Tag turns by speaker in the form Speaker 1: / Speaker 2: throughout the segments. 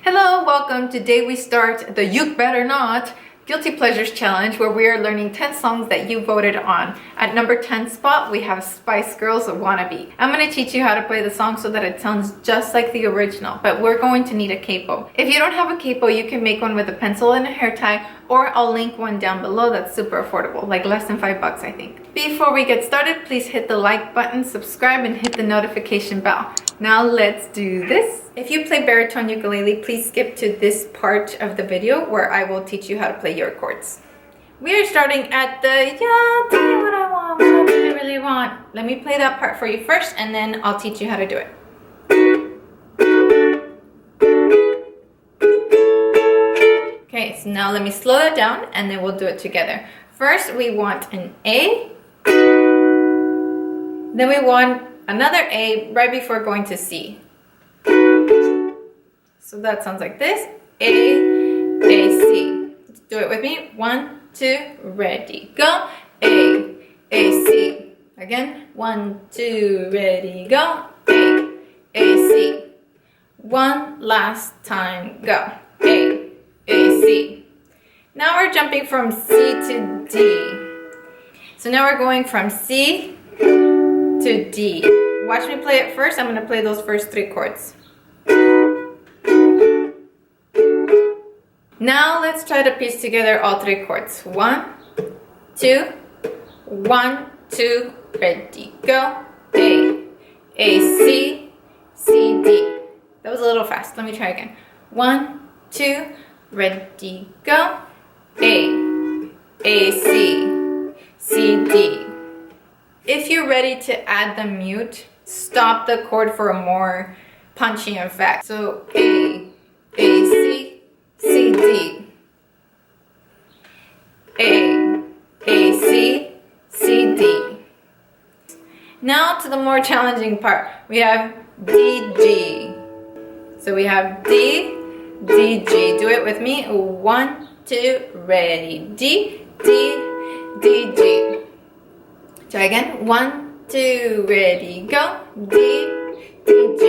Speaker 1: Hello, welcome. Today we start the You Better Not Guilty Pleasures Challenge, where we are learning 10 songs that you voted on. At number 10 spot, we have Spice Girls' Wannabe. I'm going to teach you how to play the song so that it sounds just like the original, but we're going to need a capo. If you don't have a capo, you can make one with a pencil and a hair tie, or I'll link one down below that's super affordable, like less than $5, I think. Before we get started, please hit the like button, subscribe, and hit the notification bell. Now let's do this. If you play baritone ukulele, please skip to this part of the video where I will teach you how to play your chords. We are starting at the "Yeah, tell me what I want, what I really want." Let me play that part for you first, and then I'll teach you how to do it. Okay, so now let me slow that down, and then we'll do it together. First, we want an A. Then we want another A right before going to C. So that sounds like this. A, C. Let's do it with me. 1, 2, ready, go. A, C. Again. 1, 2, ready, go. A, C. One last time, go. A, C. Now we're jumping from C to D. So now we're going from C to D. Watch me play it first. I'm going to play those first 3 chords. Now let's try to piece together all 3 chords. 1, 2, 1, 2, ready, go. A, C, C, D. That was a little fast. Let me try again. 1, 2, ready, go. A, C, C, D. If you're ready to add the mute, stop the chord for a more punchy effect. So A, C, C, D. A, C, C, D. Now to the more challenging part. We have D, G. So we have D, D, G. Do it with me. 1, 2, ready. D, D, D, G. Try again. 1, 2, ready, go. D, D, G.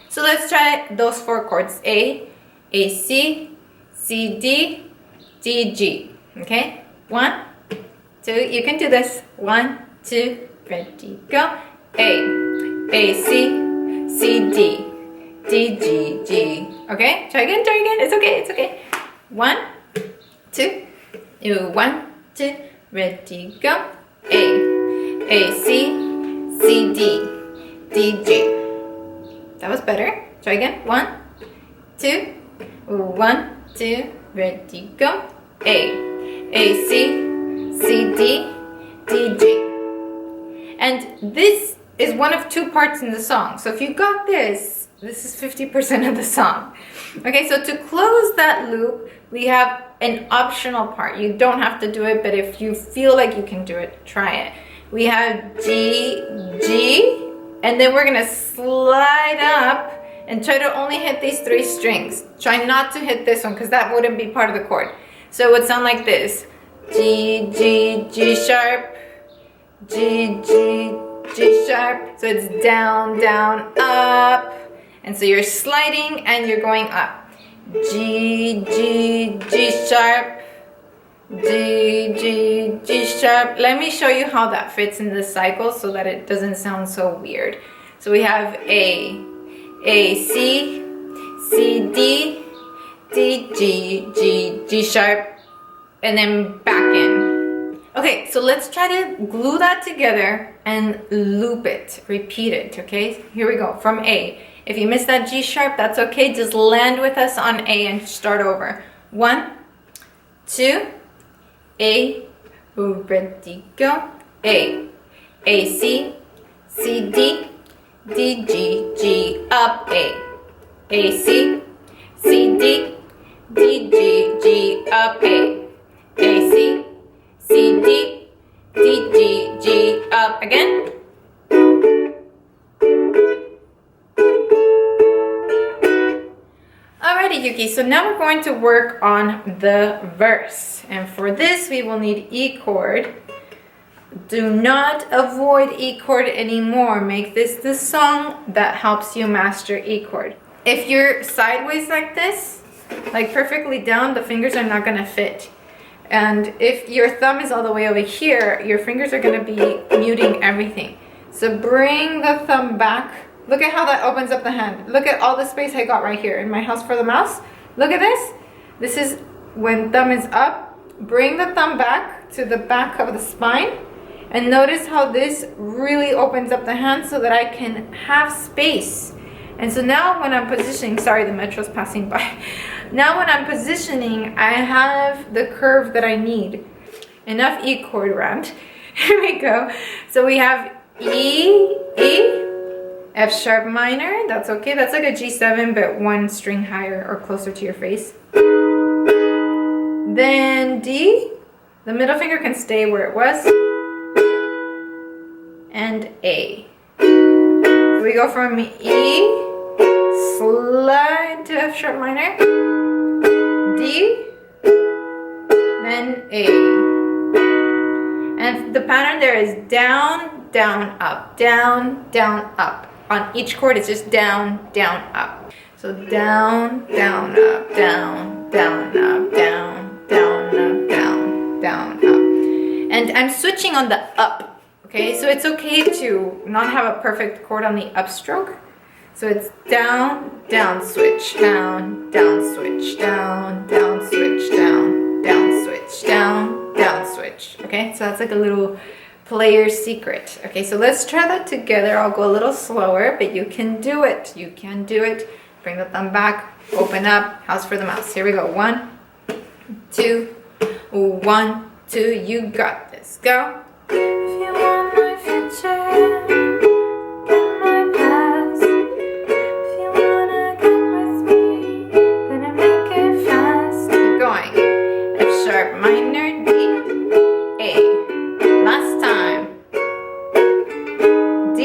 Speaker 1: So let's try those 4 chords. A, C, C, D, D, G. Okay? 1, 2, you can do this. 1, 2, ready, go. A, C, C, D, D, G, G. Okay? Try again, try again. It's okay, it's okay. 1, 2, 1, 2, ready, go. A, C, C, D, D, G. That was better. Try again. 1, 2, 1, 2, ready, go. A, C, C, D, D, G. And this is one of 2 parts in the song. So if you got this, this is 50% of the song. Okay, so to close that loop, we have an optional part. You don't have to do it, but if you feel like you can do it, try it. We have G, G, and then we're gonna slide up and try to only hit these 3 strings. Try not to hit this one because that wouldn't be part of the chord. So it would sound like this. G, G, G sharp, G, G, G sharp. So it's down, down, up. And so you're sliding and you're going up. G, G, G sharp, G, G, G sharp. Let me show you how that fits in the cycle so that it doesn't sound so weird. So we have A, C, C, D, D, G, G, G sharp, and then back in. Okay, so let's try to glue that together and loop it, repeat it, okay? Here we go, from A. If you missed that G sharp, that's okay. Just land with us on A and start over. 1, 2, A, ready, go. A, C, C, D, D, G, G, up. A, C, C, D, D, G, G, up. A, C, C, D, D, G, G, up. Again. Alrighty, Yuki, so now we're going to work on the verse. And for this, we will need E chord. Do not avoid E chord anymore. Make this the song that helps you master E chord. If you're sideways like this, like perfectly down, the fingers are not gonna fit. And if your thumb is all the way over here, your fingers are gonna be muting everything. So bring the thumb back. Look at how that opens up the hand. Look at all the space I got right here in my house for the mouse. Look at this. This is when thumb is up. Bring the thumb back to the back of the spine. And notice how this really opens up the hand so that I can have space. And so now when I'm positioning, sorry, the metro's passing by. Now when I'm positioning, I have the curve that I need. Enough E chord rant. Here we go. So we have E, E, F sharp minor. That's okay. That's like a G7, but one string higher or closer to your face. Then D. The middle finger can stay where it was. And A. So we go from E, slide to F sharp minor, D, then A. And the pattern there is down, down, up, down, down, up. On each chord it's just down, down, up. So down, down, up, down, down, up, down, down, up, down, down, up. And I'm switching on the up. Okay, so it's okay to not have a perfect chord on the upstroke. So it's down, down, switch, down, down, switch, down, down, switch, down, down, switch, down, down, switch. Okay, so that's like a little player's secret. Okay, so let's try that together. I'll go a little slower, but you can do it. You can do it. Bring the thumb back, open up, house for the mouse. Here we go. 1, 2, 1, 2. You got this. Go. If you want my future, get my past. If you wanna get with me, better make it fast. Keep going. F sharp minor, D, A. Last time. D,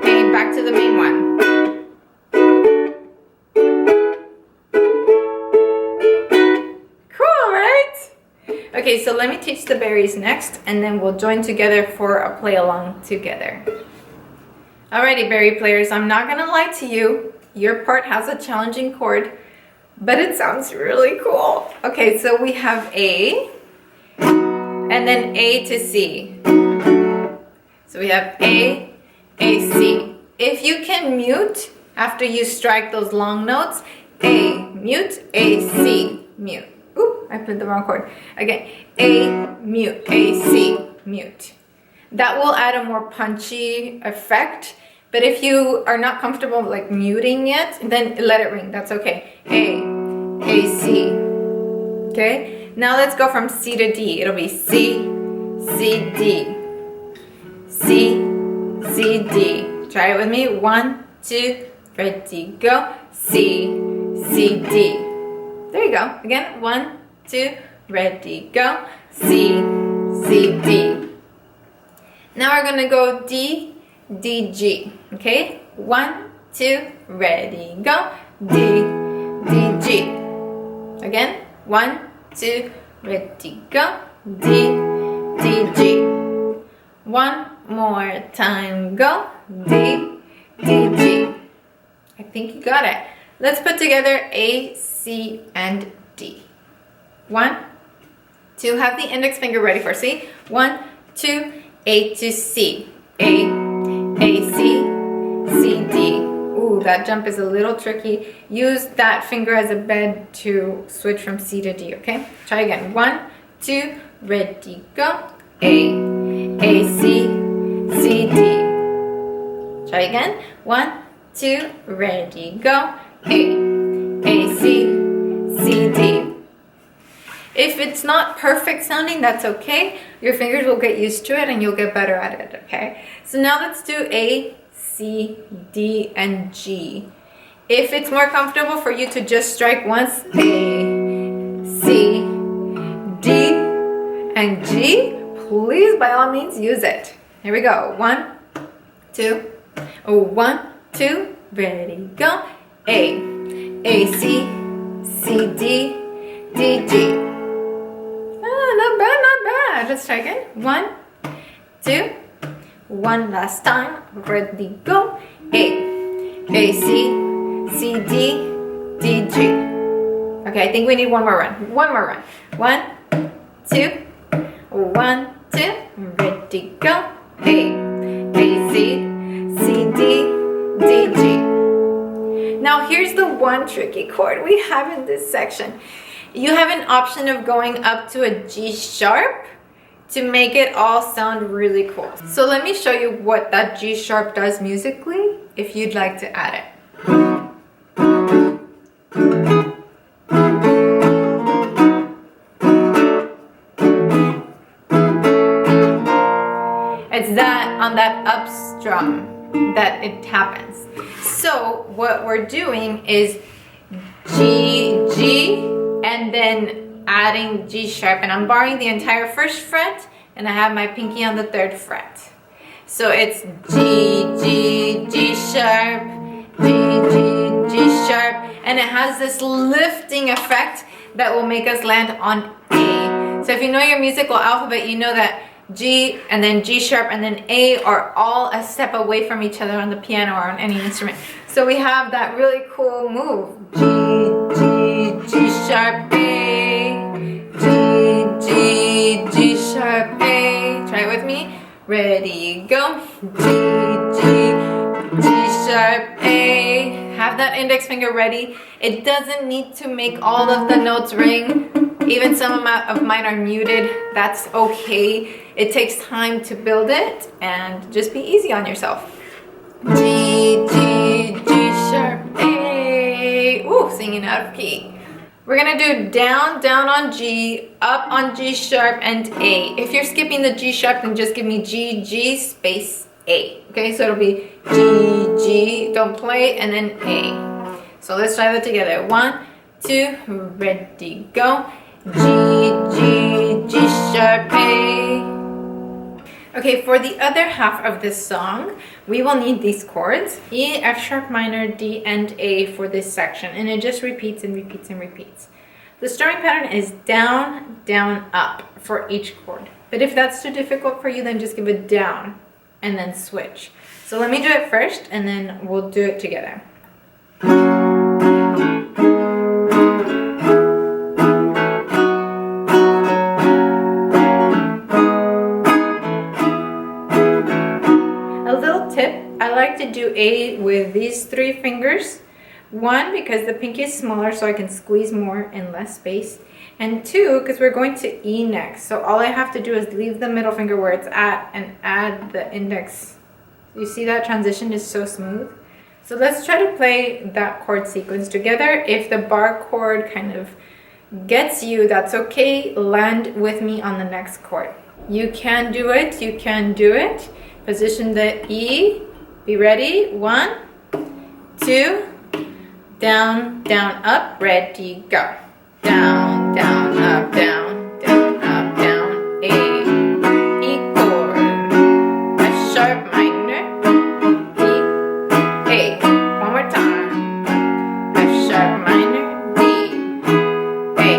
Speaker 1: A, back to the main one. Okay, so let me teach the berries next, and then we'll join together for a play along together. Alrighty, berry players, I'm not gonna lie to you. Your part has a challenging chord, but it sounds really cool. Okay, so we have A, and then A to C. So we have A, C. If you can mute after you strike those long notes, A, mute, A, C, mute. Ooh, I played the wrong chord. Again, A, mute, A, C, mute. That will add a more punchy effect, but if you are not comfortable like muting it, then let it ring, that's okay. A, C. Okay, now let's go from C to D. It'll be C, C, D. C, C, D. Try it with me. 1, 2, ready, go. C, C, D. There you go. Again, 1, 2, ready, go. C, C, D. Now we're gonna go D, D, G. Okay? 1, 2, ready, go. D, D, G. Again, 1, 2, ready, go. D, D, G. One more time, go. D, D, G. I think you got it. Let's put together A, C, and D. 1, 2, have the index finger ready for C. 1, 2, A to C. A, C, C, D. Ooh, that jump is a little tricky. Use that finger as a bed to switch from C to D, okay? Try again. 1, 2, ready, go. A, C, C, D. Try again. 1, 2, ready, go. A, C, C, D. If it's not perfect sounding, that's okay. Your fingers will get used to it and you'll get better at it, okay? So now let's do A, C, D, and G. If it's more comfortable for you to just strike once, A, C, D, and G, please, by all means, use it. Here we go. 1, 2, 1, 2, ready, go. A, C, C, D, D, G. Oh, not bad, not bad. Let's try again. 1, 2, one last time. Ready, go. A, A, C, C, D, D, G. Okay, I think we need one more run. One more run. 1, 2, 1, 2, ready, go. A, C, C, D, D, G. Now here's the one tricky chord we have in this section. You have an option of going up to a G sharp to make it all sound really cool. So let me show you what that G sharp does musically if you'd like to add it. It's that on that up strum that it happens. So what we're doing is G, G, and then adding G sharp, and I'm barring the entire first fret and I have my pinky on the 3rd fret. So it's G, G, G sharp, G, G, G sharp, and it has this lifting effect that will make us land on A. So if you know your musical alphabet, you know that G and then G sharp and then A are all a step away from each other on the piano or on any instrument. So we have that really cool move. G, G, G sharp, A, G, G, G sharp, A. Try it with me. Ready, go. G, G, G sharp, A. Have that index finger ready. It doesn't need to make all of the notes ring. Even some of mine are muted. That's okay. It takes time to build it, and just be easy on yourself. G, G, G sharp, A. Ooh, singing out of key. We're gonna do down, down on G, up on G sharp and A. If you're skipping the G sharp, then just give me G, G space A. Okay, so it'll be G, G, don't play, and then A. So let's try that together. 1, 2, ready, go. G, G, G sharp, A. Okay, for the other half of this song, we will need these chords, E, F sharp minor, D, and A for this section, and it just repeats and repeats and repeats. The strumming pattern is down, down, up for each chord. But if that's too difficult for you, then just give it down and then switch. So let me do it first, and then we'll do it together. I like to do A with these 3 fingers. 1, because the pinky is smaller, so I can squeeze more in less space. And 2, because we're going to E next. So all I have to do is leave the middle finger where it's at and add the index. You see that transition is so smooth? So let's try to play that chord sequence together. If the bar chord kind of gets you, that's okay. Land with me on the next chord. You can do it. You can do it. Position the E. Be ready. 1, 2, down, down, up, ready, go. Down, down, up, down, down, up, down, A, E chord, F sharp minor, D, A. One more time. F sharp minor, D, A.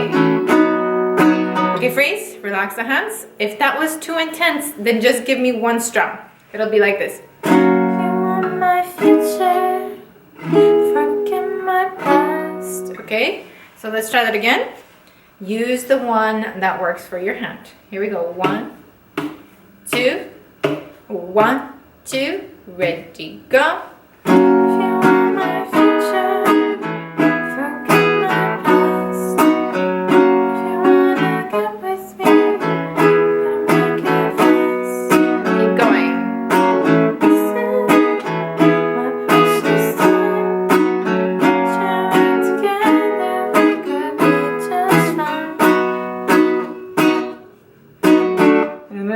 Speaker 1: Okay, freeze, relax the hands. If that was too intense, then just give me 1 strum. It'll be like this. My future, forget my past. Okay, so let's try that again. Use the one that works for your hand. Here we go. 1, 2, 1, 2, ready, go. If you want my future, forget my past. If you wanna get with me, gotta make it fast. Keep going.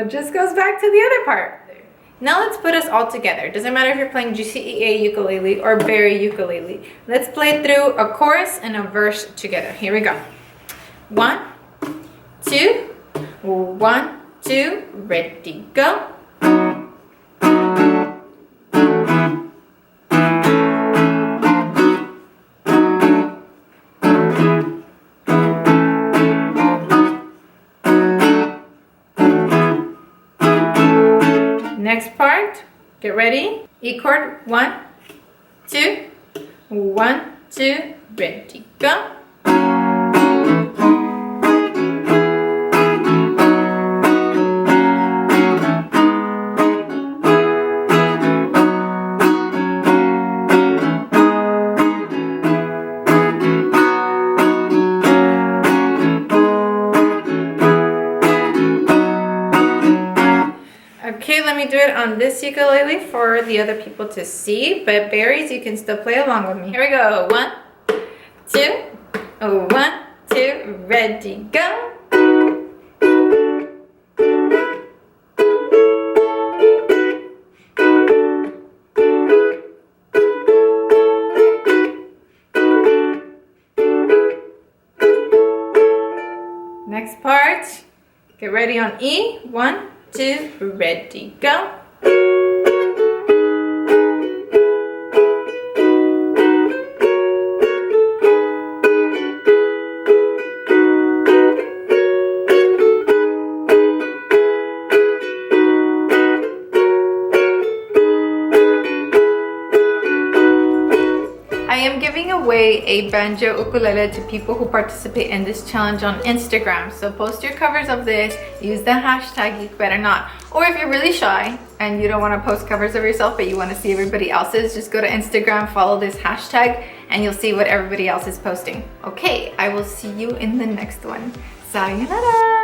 Speaker 1: Just goes back to the other part. Now let's put us all together. Doesn't matter if you're playing GCEA ukulele or Barry ukulele. Let's play through a chorus and a verse together. Here we go. 1, 2, 1, 2, ready, go. Next part, get ready. E chord, 1, 2, 1, 2, ready, go. Okay, let me do it on this ukulele for the other people to see, but berries, you can still play along with me. Here we go. 1, 2, 1, 2, ready, go. Next part, get ready on E. 1, 2, ready, go. I am giving away a banjo ukulele to people who participate in this challenge on Instagram. So post your covers of this, use the hashtag you better not. Or if you're really shy and you don't want to post covers of yourself but you want to see everybody else's, just go to Instagram, follow this hashtag, and you'll see what everybody else is posting. Okay, I will see you in the next one. Sayonara!